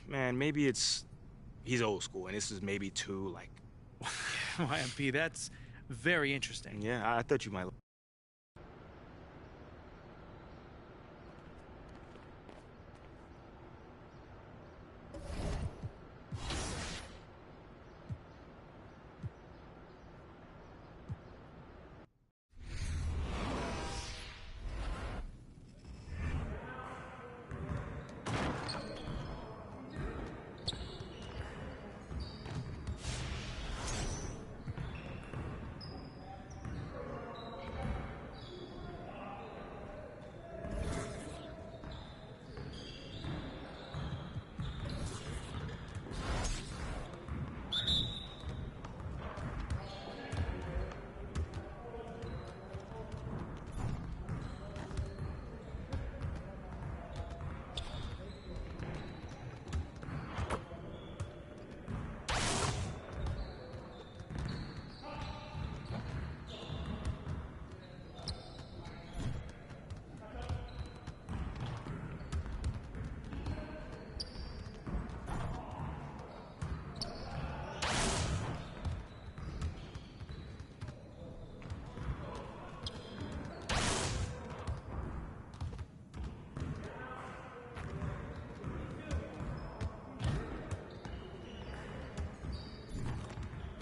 Man, maybe he's old school, and this is maybe too like. YMP, that's very interesting. Yeah, I thought you might.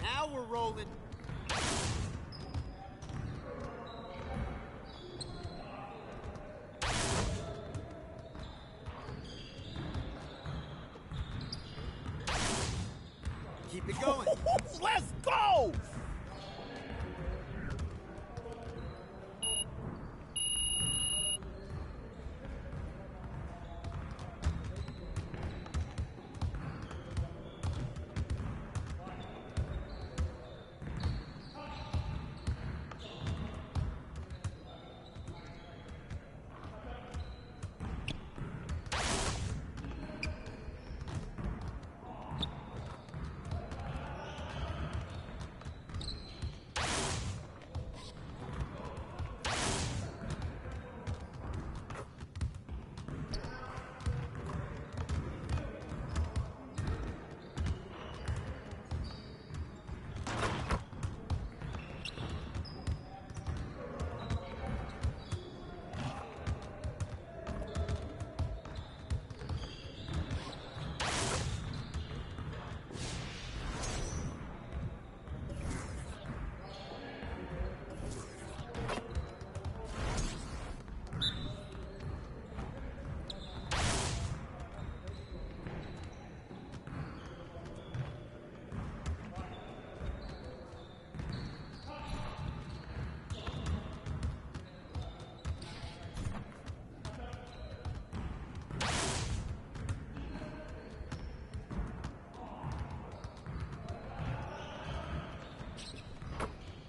Now we're rolling. Keep it going. Let's go!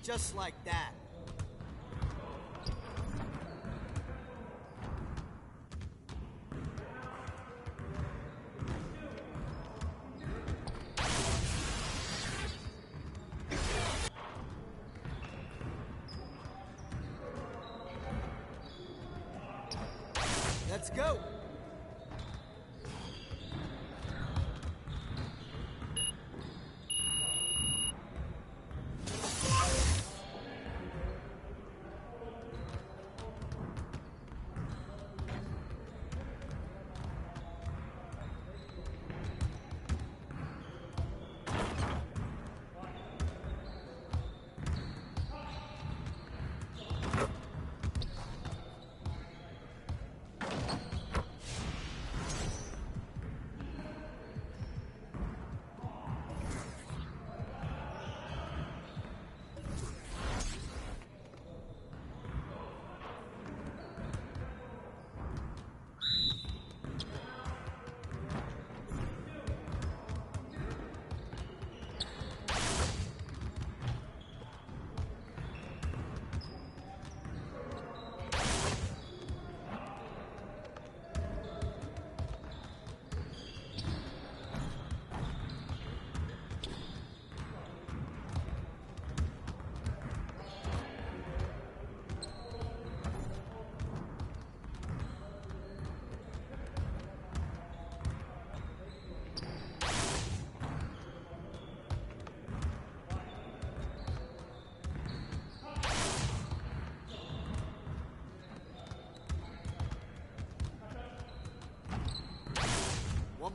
Just like that. Let's go.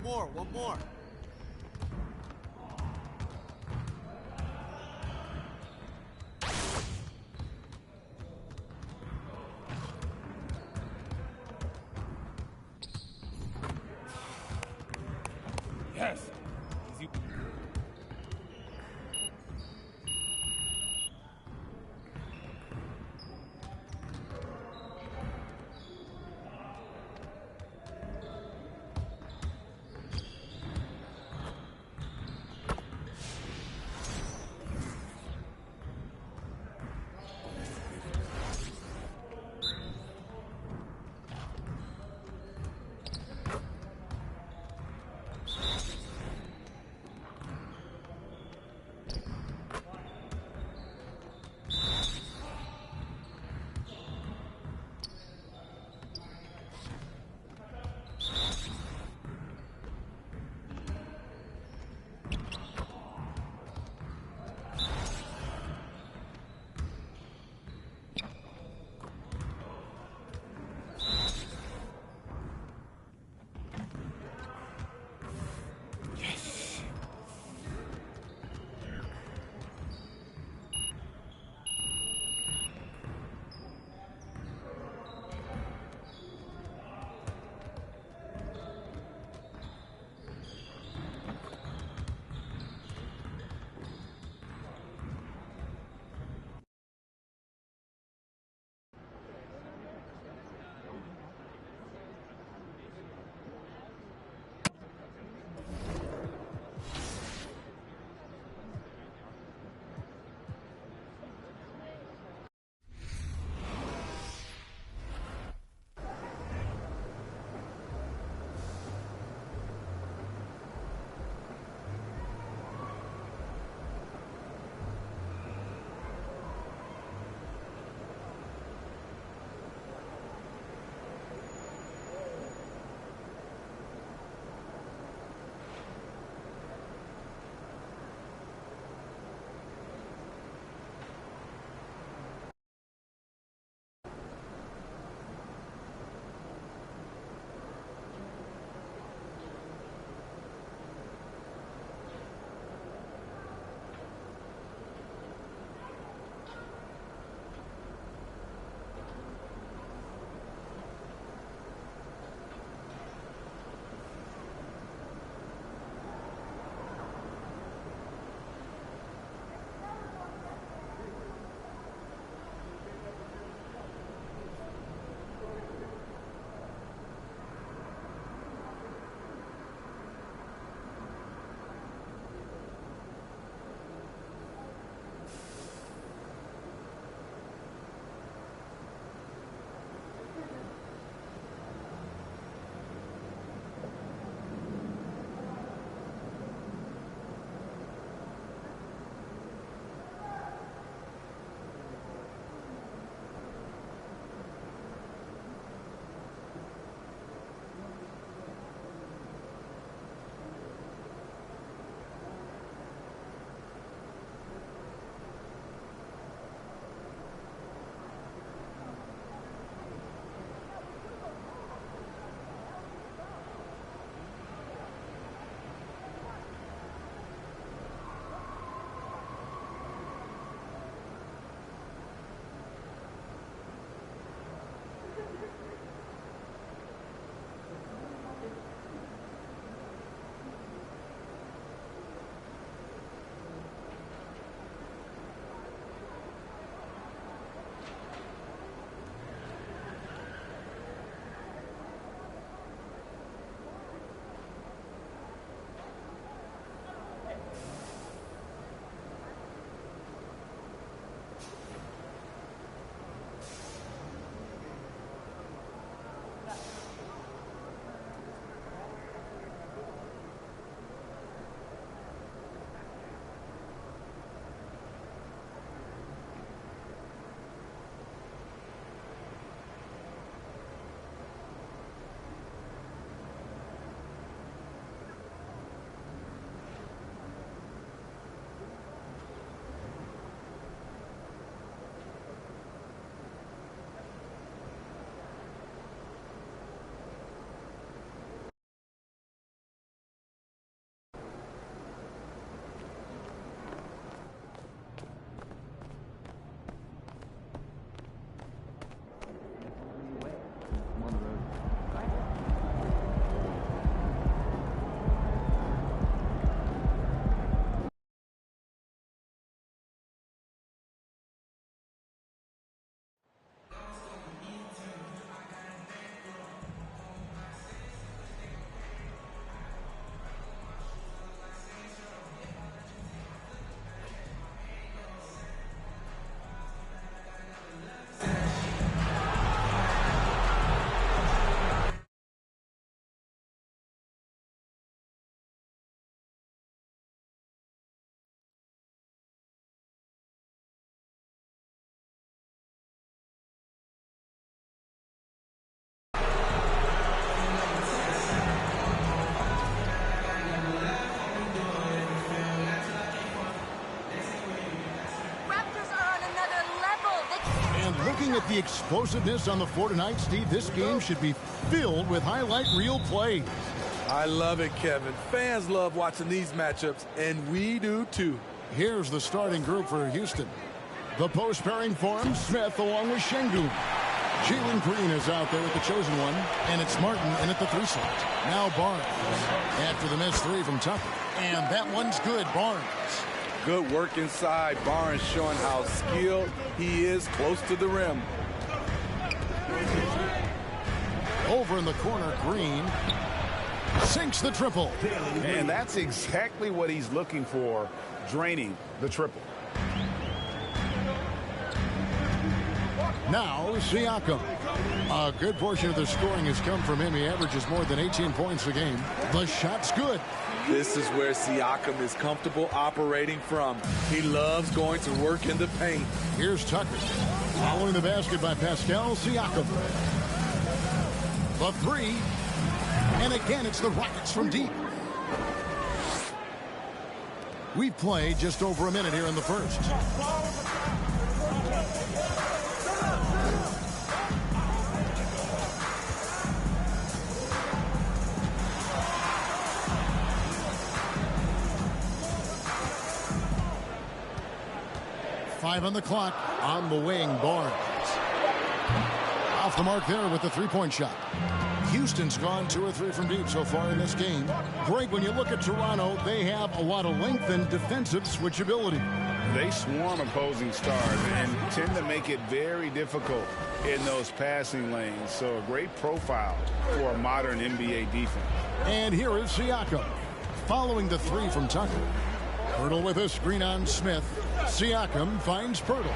One more, one more. Yes. Easy. the explosiveness on the floor tonight, Steve, this game should be filled with highlight reel plays. I love it, Kevin. Fans love watching these matchups, and we do too. Here's the starting group for Houston. The post pairing for him, Smith along with Şengün. Jalen Green is out there with the chosen one, and it's Martin in at the 3 slot. Now Barnes after the missed 3 from Tucker, and that one's good. Barnes. Good work inside. Barnes showing how skilled he is close to the rim. Over in the corner, Green sinks the triple. And that's exactly what he's looking for, draining the triple. Now Siakam. A good portion of the scoring has come from him. He averages more than 18 points a game. The shot's good. This is where Siakam is comfortable operating from. He loves going to work in the paint. Here's Tucker. Following the basket by Pascal Siakam. The 3. And again, it's the Rockets from deep. We've played just over a minute here in the first. Five on the clock. On the wing, Barnes. Off the mark there with the three-point shot. Houston's gone 2 or 3 from deep so far in this game. Greg, when you look at Toronto, they have a lot of length and defensive switchability. They swarm opposing stars and tend to make it very difficult in those passing lanes. So a great profile for a modern NBA defense. And here is Siakam. Following the 3 from Tucker. Pirtle with a screen on Smith. Siakam finds Pirtle.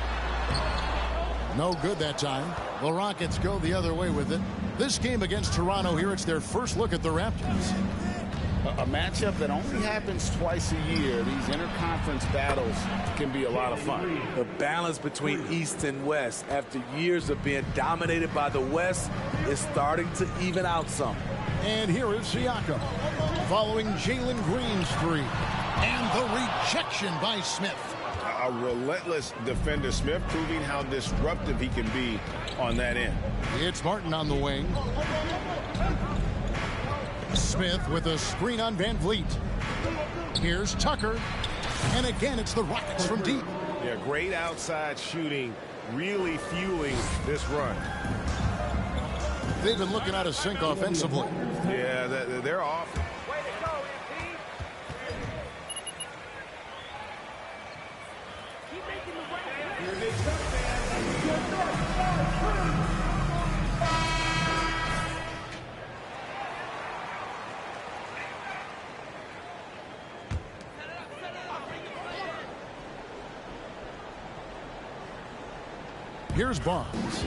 No good that time. The Rockets go the other way with it. This game against Toronto here, it's their first look at the Raptors. A matchup that only happens twice a year. These interconference battles can be a lot of fun. The balance between East and West after years of being dominated by the West is starting to even out some. And here is Siakam following Jalen Green's 3. And the rejection by Smith. A relentless defender. Smith proving how disruptive he can be on that end. It's Martin on the wing. Smith with a screen on Van Vliet. Here's Tucker. And again, it's the Rockets from deep. Yeah, great outside shooting, really fueling this run. They've been looking out of sync offensively. Yeah, they're off. Here's Barnes.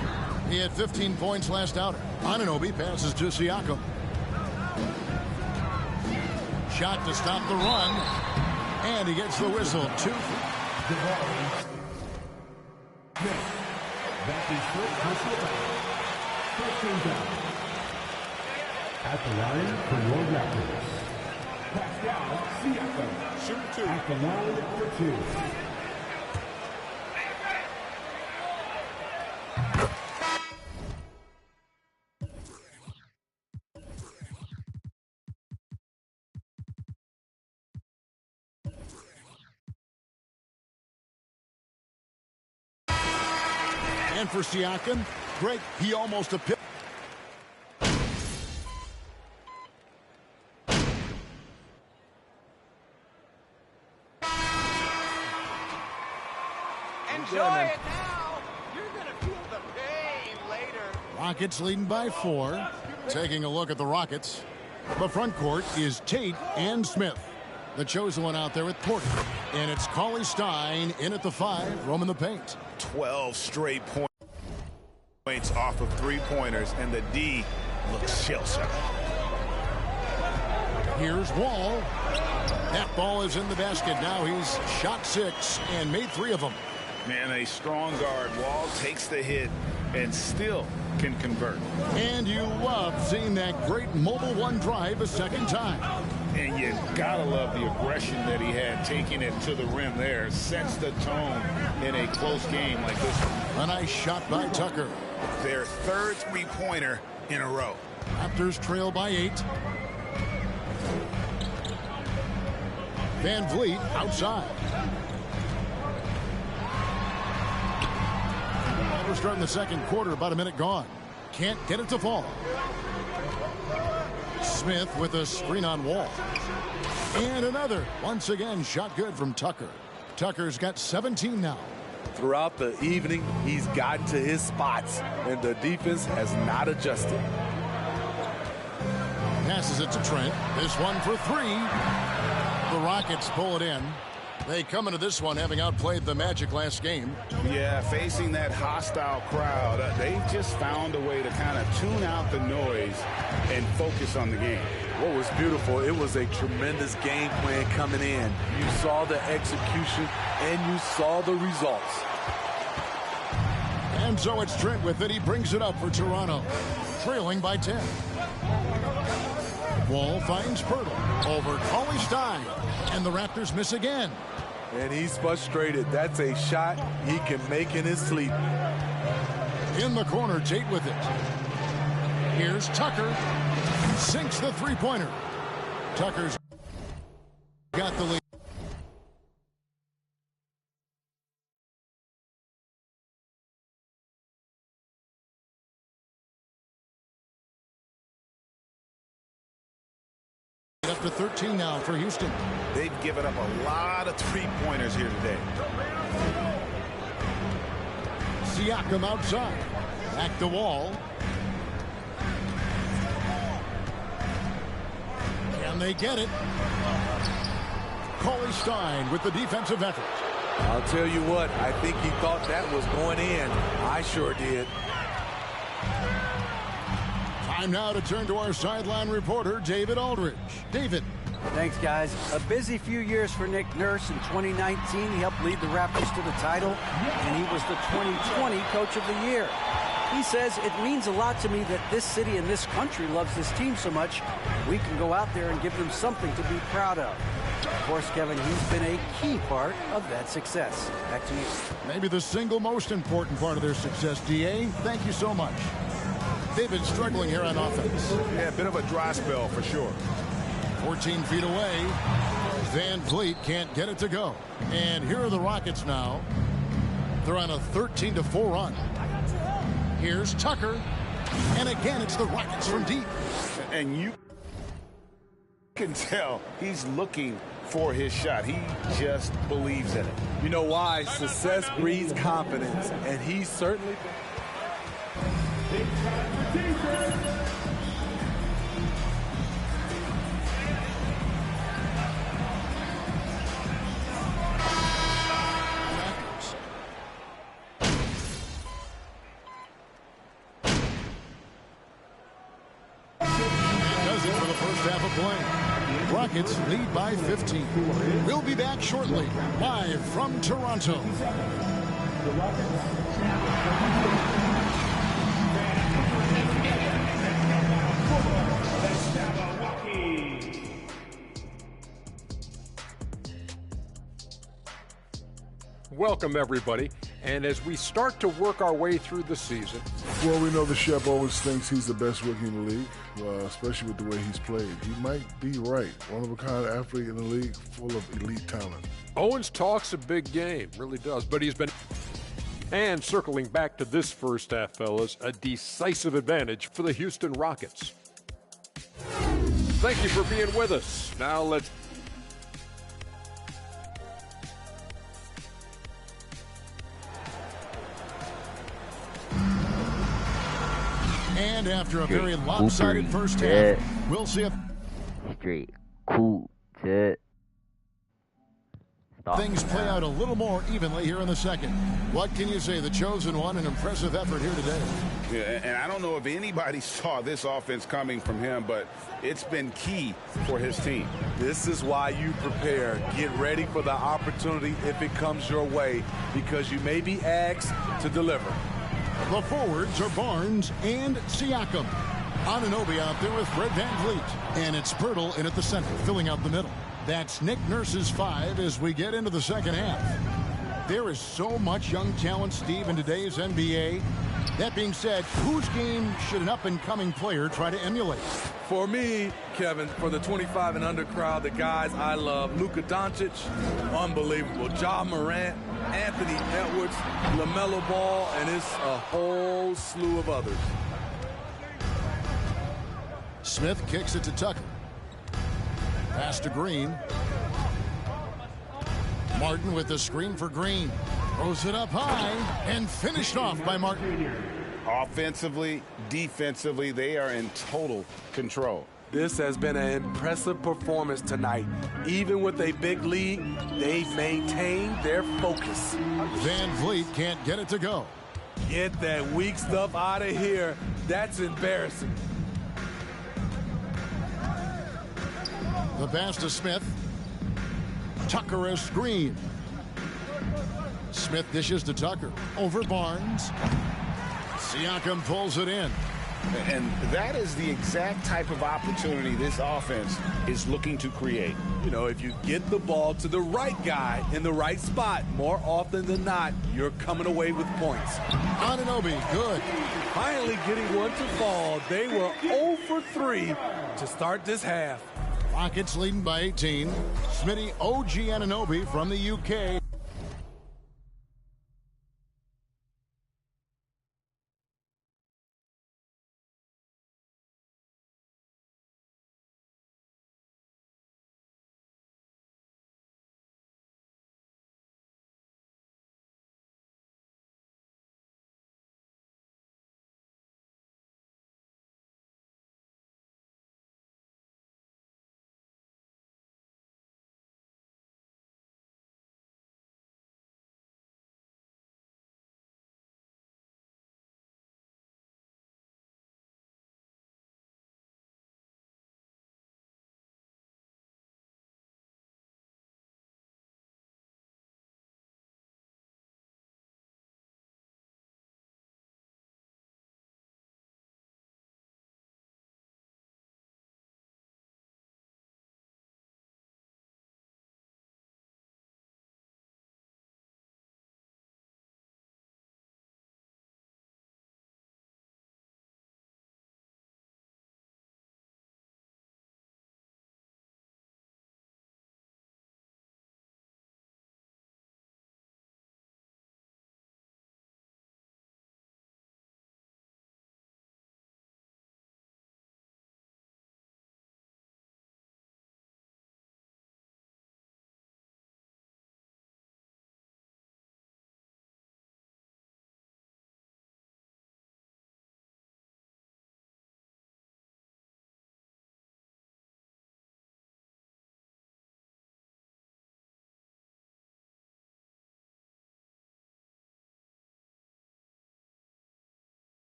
He had 15 points last outing. Anunoby passes to Siakam. Shot to stop the run. And he gets the whistle. 2. That is first personal foul. First team down. At the line for your Raptors, Pascal Siakam. Shoot 2. At the line for 2. And for Siakam, Greg, he almost appeared. Enjoy it now. You're going to feel the pain later. Rockets leading by 4. Taking a look at the Rockets. The front court is Tate and Smith. The chosen one out there with Porter. And it's Cauley Stein in at the 5, roaming the paint. 12 straight points off of three-pointers, and the D looks shell-shocked. Here's Wall. That ball is in the basket. Now he's shot 6 and made 3 of them. Man, a strong guard. Wall takes the hit and still can convert. And you love seeing that great mobile one drive a second time. And you gotta love the aggression that he had taking it to the rim there. Sets the tone in a close game like this one. A nice shot by Tucker. Their third three-pointer in a row. Raptors trail by 8. Van Vliet outside. We're starting the second quarter, about a minute gone. Can't get it to fall. Smith with a screen on Wall. And another. Once again, shot good from Tucker. Tucker's got 17 now. Throughout the evening, he's gotten to his spots, and the defense has not adjusted. Passes it to Trent. This one for 3. The Rockets pull it in. They come into this one having outplayed the Magic last game. Yeah, facing that hostile crowd, they've just found a way to kind of tune out the noise and focus on the game. What was beautiful, it was a tremendous game plan coming in. You saw the execution, and you saw the results. And so it's Trent with it. He brings it up for Toronto, trailing by 10. Wall finds Pirtle over Cauley Stein, and the Raptors miss again. And he's frustrated. That's a shot he can make in his sleep. In the corner, Tate with it. Here's Tucker. Sinks the three-pointer. Tucker's got the lead. Up to 13 now for Houston. They've given up a lot of three-pointers here today. Siakam outside. Back to Wall. Can they get it? Cauley Stein with the defensive effort. I'll tell you what, I think he thought that was going in. I sure did. Time now to turn to our sideline reporter, David Aldridge. David. Thanks, guys. A busy few years for Nick Nurse. In 2019, he helped lead the Raptors to the title, and he was the 2020 Coach of the Year. He says, it means a lot to me that this city and this country loves this team so much. We can go out there and give them something to be proud of. Of course, Kevin, he's been a key part of that success. Back to you. Maybe the single most important part of their success, D.A. Thank you so much. David struggling here on offense. Yeah, a bit of a dry spell for sure. 14 feet away. Van Vliet can't get it to go. And here are the Rockets now. They're on a 13-4 run. Here's Tucker. And again, it's the Rockets from deep. And you can tell he's looking for his shot. He just believes in it. You know why? Success breeds confidence, and he's certainly... Rockets lead by 15. We'll be back shortly, live from Toronto. Welcome, everybody. And as we start to work our way through the season... Well, we know the chef always thinks he's the best rookie in the league, especially with the way he's played. He might be right. One-of-a-kind athlete in the league, full of elite talent. Owens talks a big game, really does, but he's been... And circling back to this first half, fellas, a decisive advantage for the Houston Rockets. Thank you for being with us. Now let's... And after a very lopsided first half, we'll see if things play out a little more evenly here in the second. What can you say? The chosen one, an impressive effort here today. Yeah, and I don't know if anybody saw this offense coming from him, but it's been key for his team. This is why you prepare. Get ready for the opportunity if it comes your way, because you may be asked to deliver. The forwards are Barnes and Siakam. Anunoby out there with Fred VanVleet. And it's Poeltl in at the center, filling out the middle. That's Nick Nurse's 5 as we get into the second half. There is so much young talent, Steve, in today's NBA. That being said, whose game should an up-and-coming player try to emulate? For me, Kevin, for the 25 and under crowd, the guys I love, Luka Doncic, unbelievable. Ja Morant, Anthony Edwards, LaMelo Ball, and it's a whole slew of others. Smith kicks it to Tucker. Pass to Green. Martin with the screen for Green. Throws it up high and finished off by Martin. Offensively, defensively, they are in total control. This has been an impressive performance tonight. Even with a big lead, they've maintained their focus. VanVleet can't get it to go. Get that weak stuff out of here. That's embarrassing. The pass to Smith. Tucker a screen. Smith dishes to Tucker. Over Barnes. Siakam pulls it in. And that is the exact type of opportunity this offense is looking to create. You know, if you get the ball to the right guy in the right spot, more often than not, you're coming away with points. Anunoby, good. Finally getting one to fall. They were 0 for 3 to start this half. Rockets leading by 18. Smitty OG Anunoby from the UK.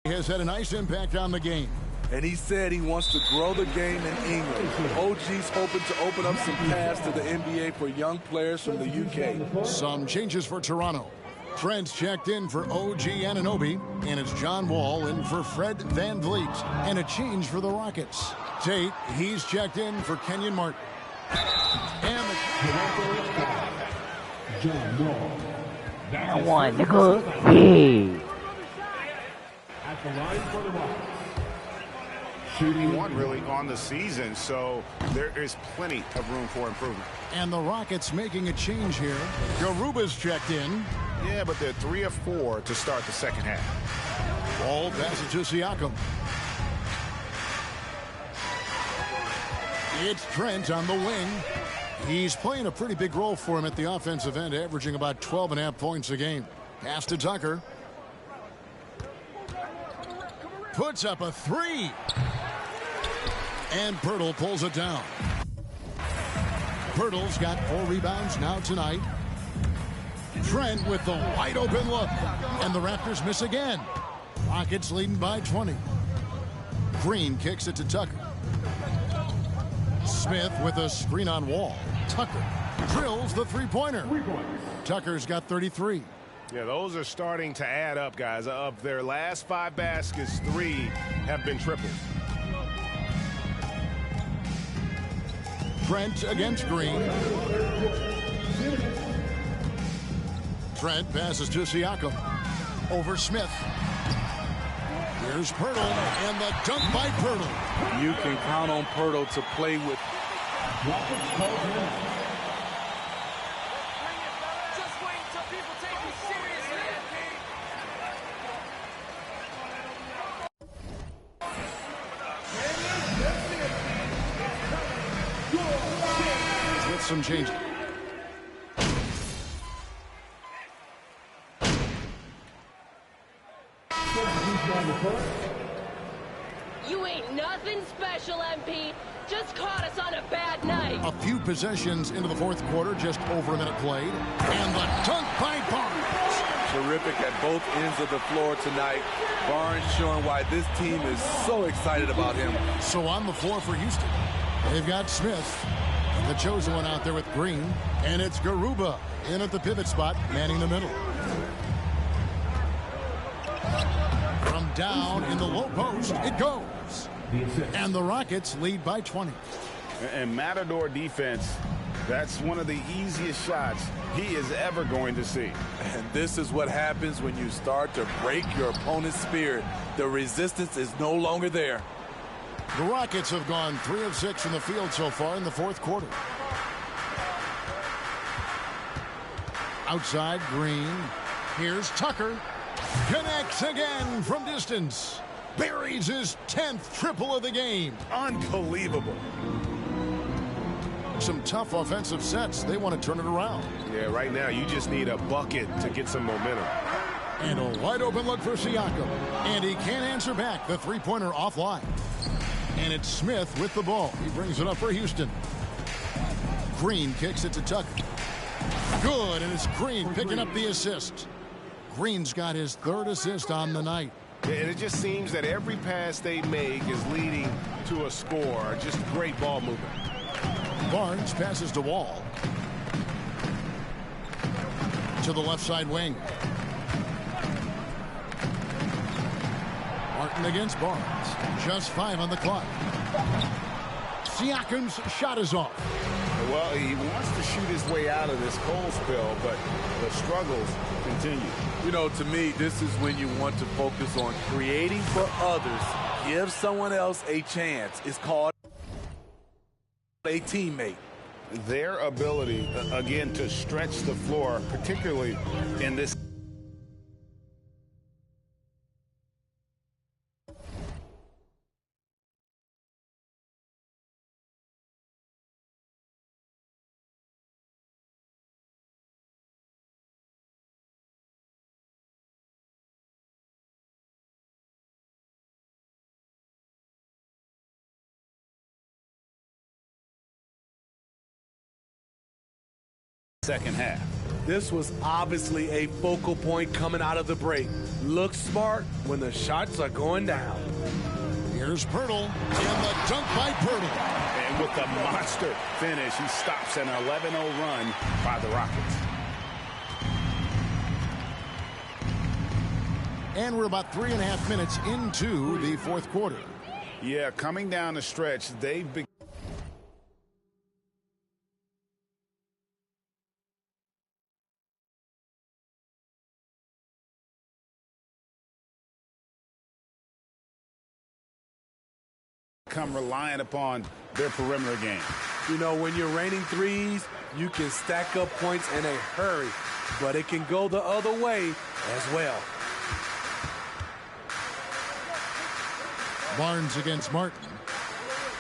Has had a nice impact on the game. And he said he wants to grow the game in England. OG's hoping to open up some paths to the NBA for young players from the UK. Some changes for Toronto. Fred's checked in for OG Anunoby, and it's John Wall in for Fred VanVleet. And a change for the Rockets. Tate, he's checked in for Kenyon Martin. And John Wall. I want to go. Hey. At the line for the Rockets. Shooting one really on the season, so there is plenty of room for improvement. And the Rockets making a change here. Garuba's checked in. Yeah, but they're 3 of 4 to start the second half. Ball passes to Siakam. It's Trent on the wing. He's playing a pretty big role for him at the offensive end, averaging about 12.5 points a game. Pass to Tucker. Puts up a 3. And Pirtle pulls it down. Pirtle's got 4 rebounds now tonight. Trent with the wide open look. And the Raptors miss again. Rockets leading by 20. Green kicks it to Tucker. Smith with a screen on Wall. Tucker drills the three-pointer. Tucker's got 33. Yeah, those are starting to add up, guys. Of their last 5 baskets, 3 have been triples. Trent against Green. Trent passes to Siakam. Over Smith. Here's Pirtle, and the dunk by Pirtle. You can count on Pirtle to play with. With some changes. You ain't nothing special, MP. Just caught us on a bad night. A few possessions into the fourth quarter, just over a minute played. And the dunk by Barnes. Terrific at both ends of the floor tonight. Barnes showing why this team is so excited about him. So on the floor for Houston, they've got Smith, the chosen one out there with Green. And it's Garuba in at the pivot spot, manning the middle. From down in the low post, it goes. And the Rockets lead by 20. And Matador defense, that's one of the easiest shots he is ever going to see. And this is what happens when you start to break your opponent's spirit. The resistance is no longer there. The Rockets have gone 3 of 6 from the field so far in the fourth quarter. Outside, Green. Here's Tucker. Connects again from distance. Buries his 10th triple of the game. Unbelievable. Some tough offensive sets. They want to turn it around. Yeah, right now you just need a bucket to get some momentum. And a wide open look for Siakam. And he can't answer back. The three-pointer offline. And it's Smith with the ball. He brings it up for Houston. Green kicks it to Tucker. Good, and it's Green picking up the assist. Green's got his 3rd assist on the night. And it just seems that every pass they make is leading to a score. Just great ball movement. Barnes passes to Wall. To the left side wing. Martin against Barnes. Just 5 on the clock. Siakam's shot is off. Well, he wants to shoot his way out of this cold spell, but the struggles continue. You know, to me, this is when you want to focus on creating for others. Give someone else a chance. It's called a teammate. Their ability, again, to stretch the floor, particularly in this. Second half. This was obviously a focal point coming out of the break. Look smart when the shots are going down. Here's Pirtle, and the dunk by Pirtle. And with the monster finish, he stops an 11-0 run by the Rockets. And we're about 3.5 minutes into the fourth quarter. Yeah, coming down the stretch, they've been become reliant upon their perimeter game. You know, when you're raining threes, you can stack up points in a hurry, but it can go the other way as well. Barnes against Martin.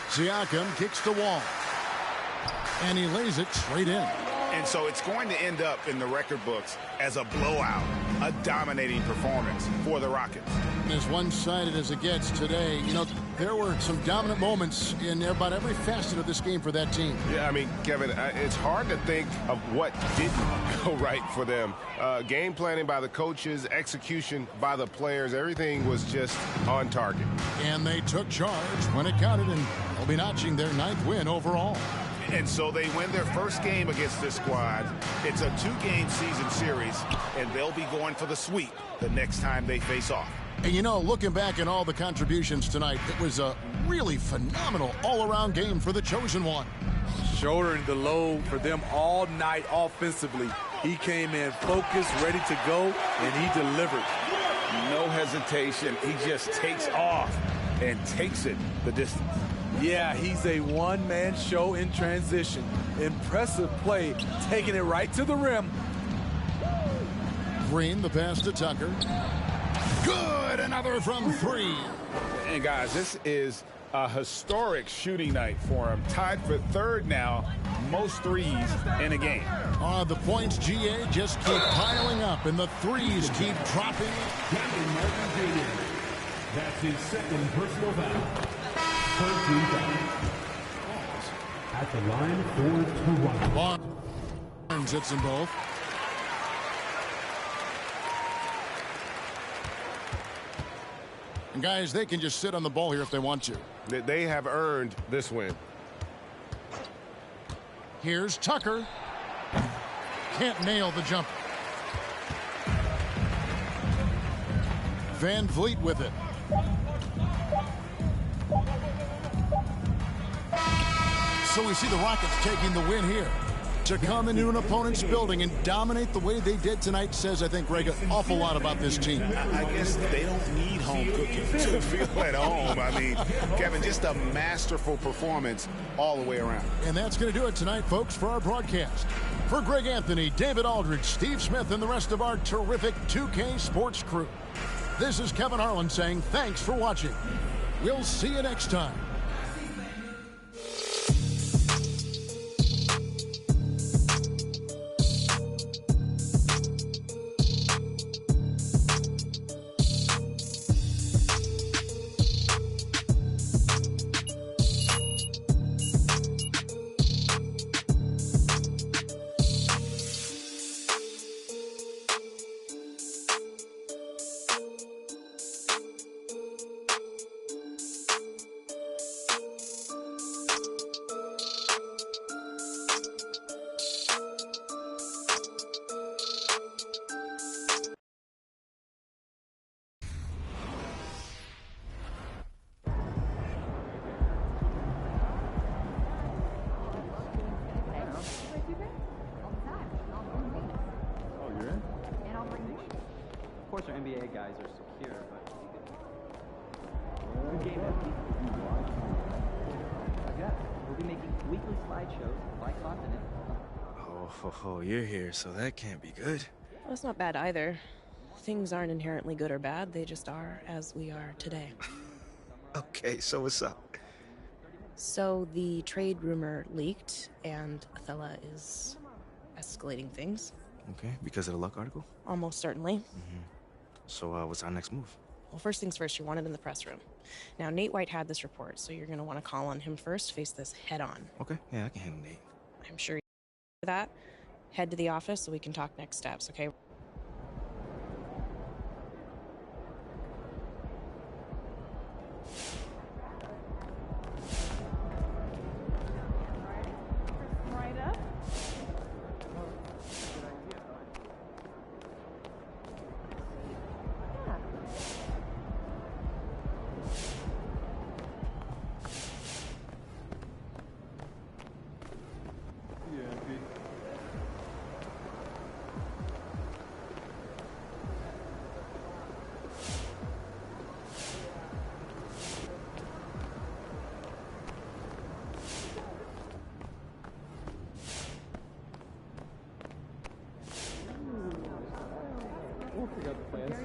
Siakam kicks the wall. And he lays it straight in. And so it's going to end up in the record books as a blowout, a dominating performance for the Rockets. As one-sided as it gets today, you know, there were some dominant moments in about every facet of this game for that team. Yeah, I mean, Kevin, it's hard to think of what didn't go right for them. Game planning by the coaches, execution by the players, everything was just on target. And they took charge when it counted, and they'll be notching their 9th win overall. And so they win their first game against this squad. It's a 2-game season series, and they'll be going for the sweep the next time they face off. And you know, looking back at all the contributions tonight, it was a really phenomenal all-around game for the Chosen One. Shouldering the load for them all night offensively. He came in focused, ready to go, and he delivered. No hesitation. He just takes off and takes it the distance. Yeah, he's a one-man show in transition. Impressive play, taking it right to the rim. Green, the pass to Tucker. Good, another from 3. And guys, this is a historic shooting night for him. Tied for 3rd now, most threes in a game. The points, GA, just keep piling up, and the threes keep dropping. That's his 2nd personal foul. 13 fouls. At the line for Toronto. Barnes hits them both. And guys, they can just sit on the ball here if they want to. They have earned this win. Here's Tucker. Can't nail the jumper. Van Vliet with it. So we see the Rockets taking the win here. To come into an opponent's building and dominate the way they did tonight says, I think, Greg, an awful lot about this team. I guess they don't need home cooking to feel at home. I mean, Kevin, just a masterful performance all the way around. And that's going to do it tonight, folks, for our broadcast. For Greg Anthony, David Aldridge, Steve Smith, and the rest of our terrific 2K Sports crew, this is Kevin Harlan saying thanks for watching. We'll see you next time. Of course, our NBA guys are secure, but good game, again, we'll be making weekly slideshows by continent. Oh, you're here, so that can't be good. Well, it's not bad either. Things aren't inherently good or bad. They just are as we are today. Okay, so what's up? So the trade rumor leaked, and Othello is escalating things. Okay, because of the Luck article? Almost certainly. Mm-hmm. So what's our next move? Well, first things first, you want it in the press room. Now, Nate White had this report, so you're going to want to call on him first, face this head on. Okay, yeah, I can handle Nate. I'm sure you do that. Head to the office so we can talk next steps, okay? Figure out the plans.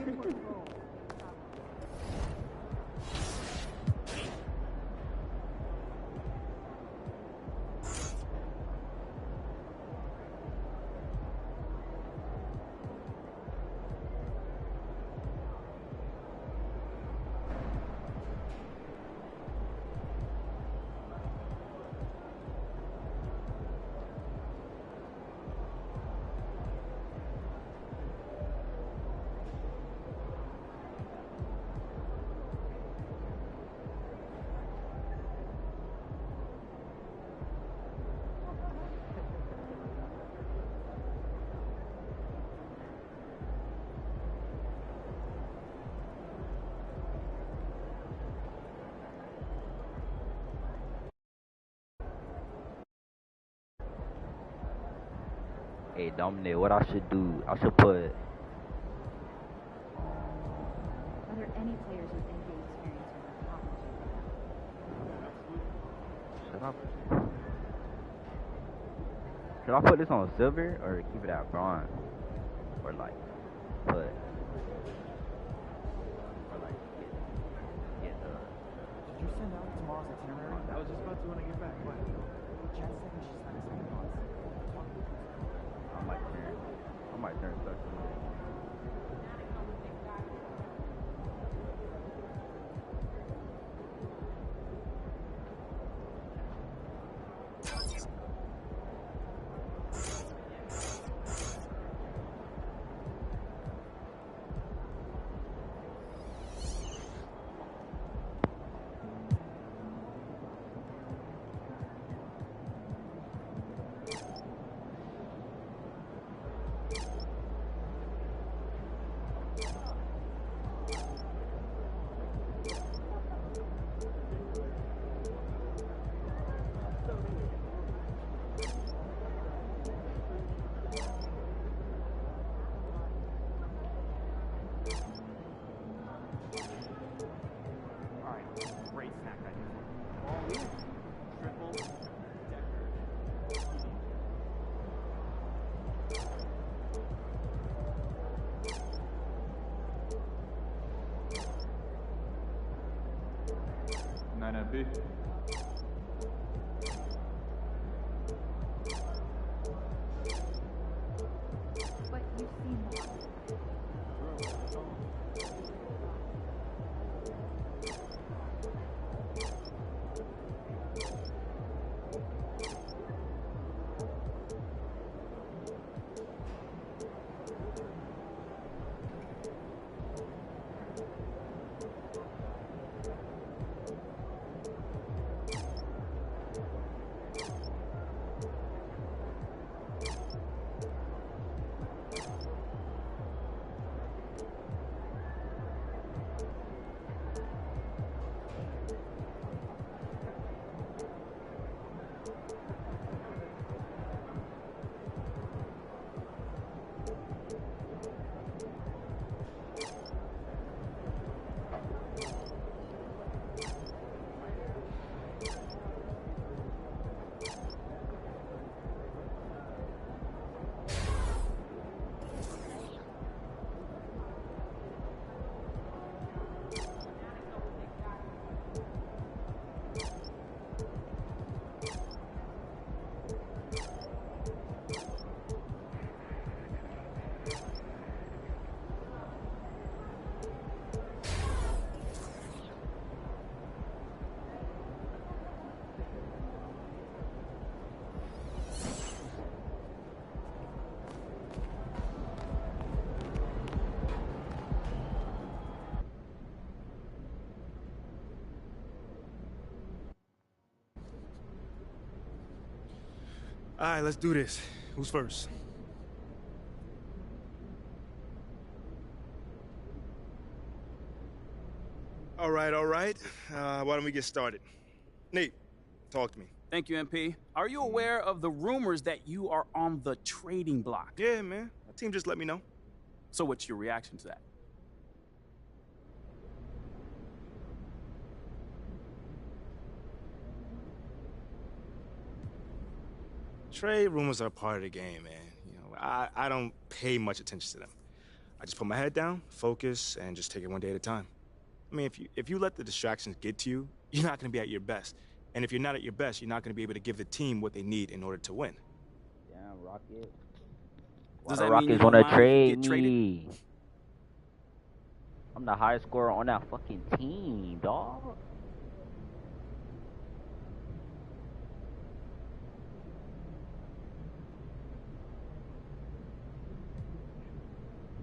Hey, Dominic, what I should do? I should put. Are there any players with NBA experience who are talking to you? Should I put this on silver or keep it at bronze? Or like put. Or like get the. Did you send out tomorrow's itinerary? I was just about to when I get back. What? Jen said she's not expecting us. I might turn back to it. Great snack idea. Triple decker. Nine MP. But you've seen the All right, let's do this. Who's first? All right, all right. Why don't we get started? Nate, talk to me. Thank you, MP. Are you aware of the rumors that you are on the trading block? Yeah, man. My team just let me know. So what's your reaction to that? Trade rumors are part of the game, man. You know, I don't pay much attention to them. I just put my head down, focus, and just take it one day at a time. I mean, if you let the distractions get to you, you're not going to be at your best. And if you're not at your best, you're not going to be able to give the team what they need in order to win. Damn, Rocket. Does The that mean you Rockets don't want to mind trade get traded? me. I'm the highest scorer on that fucking team, dog.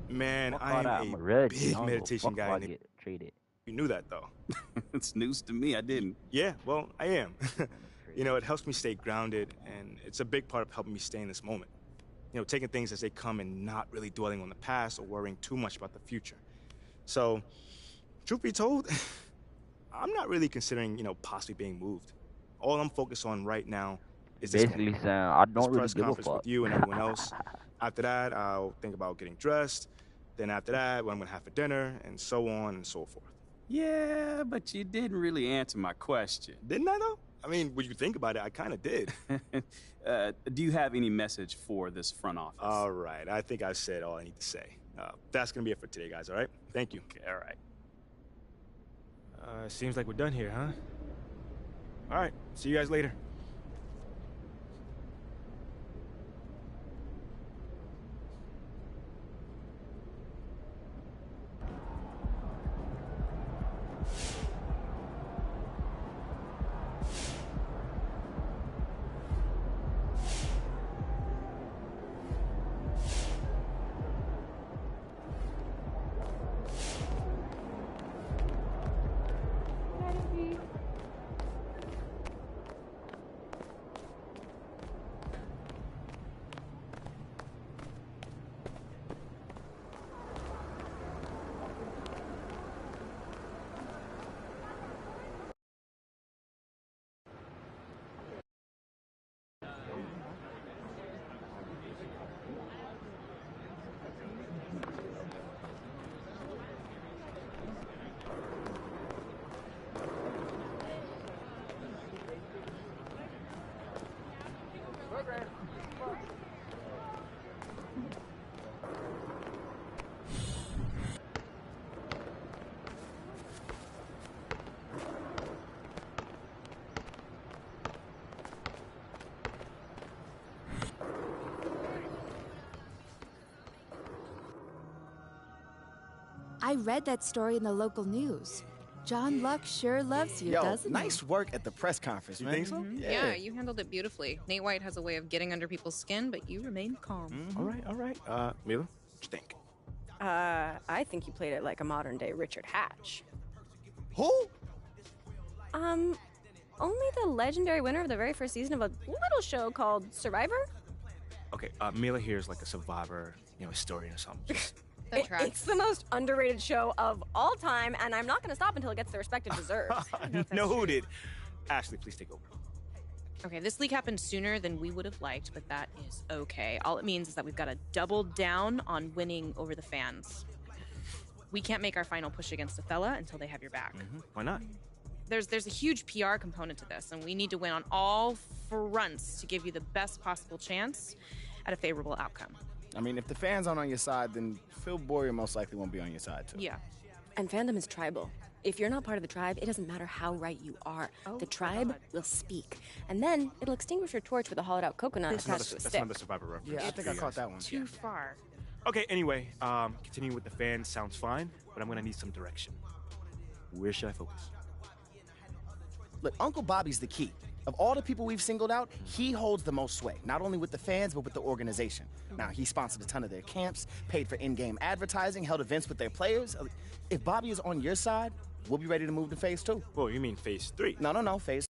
Man, Fuck I all am that. a I'm a red. big Fuck meditation if guy. I Nick. get traded. You knew that, though. It's news to me. I didn't. Yeah, well, I am. You know, it helps me stay grounded, and it's a big part of helping me stay in this moment. You know, taking things as they come and not really dwelling on the past or worrying too much about the future. So, truth be told, I'm not really considering, you know, possibly being moved. All I'm focused on right now is this Basically moment. saying, I This don't really press give a conference fuck. with you and everyone else. After that, I'll think about getting dressed. Then after that, what I'm gonna have for dinner, and so on and so forth. Yeah, but you didn't really answer my question. Didn't I, though? I mean, when you think about it, I kind of did. Do you have any message for this front office? All right, I think I've said all I need to say. That's gonna be it for today, guys, all right? Thank you. Okay, all right. Seems like we're done here, huh? All right, see you guys later. I read that story in the local news. John Luck sure loves you, doesn't he? Nice work at the press conference, man. think so? Mhm. Yeah, you handled it beautifully. Nate White has a way of getting under people's skin, but you remained calm. All right, all right. Mila, what you think? I think you played it like a modern day Richard Hatch. Who? Only the legendary winner of the very first season of a little show called Survivor? Okay, Mila here is like a survivor, you know, historian or something. It's the most underrated show of all time, and I'm not going to stop until it gets the respect it deserves. Noted. Ashley, please take over. Okay, this leak happened sooner than we would have liked, but that is okay. All it means is that we've got to double down on winning over the fans. We can't make our final push against Othello until they have your back. Why not? There's a huge PR component to this, and we need to win on all fronts to give you the best possible chance at a favorable outcome. I mean, if the fans aren't on your side, then Phil Boyer most likely won't be on your side, too. Yeah. And fandom is tribal. If you're not part of the tribe, it doesn't matter how right you are. The tribe will speak. And then it'll extinguish your torch with a hollowed out coconut attached to a That's stick. not the survivor reference. Yeah, I think I caught that one. Too far. Okay, anyway, continuing with the fans sounds fine, but I'm gonna need some direction. Where should I focus? Look, Uncle Bobby's the key. Of all the people we've singled out, he holds the most sway, not only with the fans, but with the organization. Now, he sponsored a ton of their camps, paid for in-game advertising, held events with their players. If Bobby is on your side, we'll be ready to move to phase 2. Well, you mean phase 3? No, phase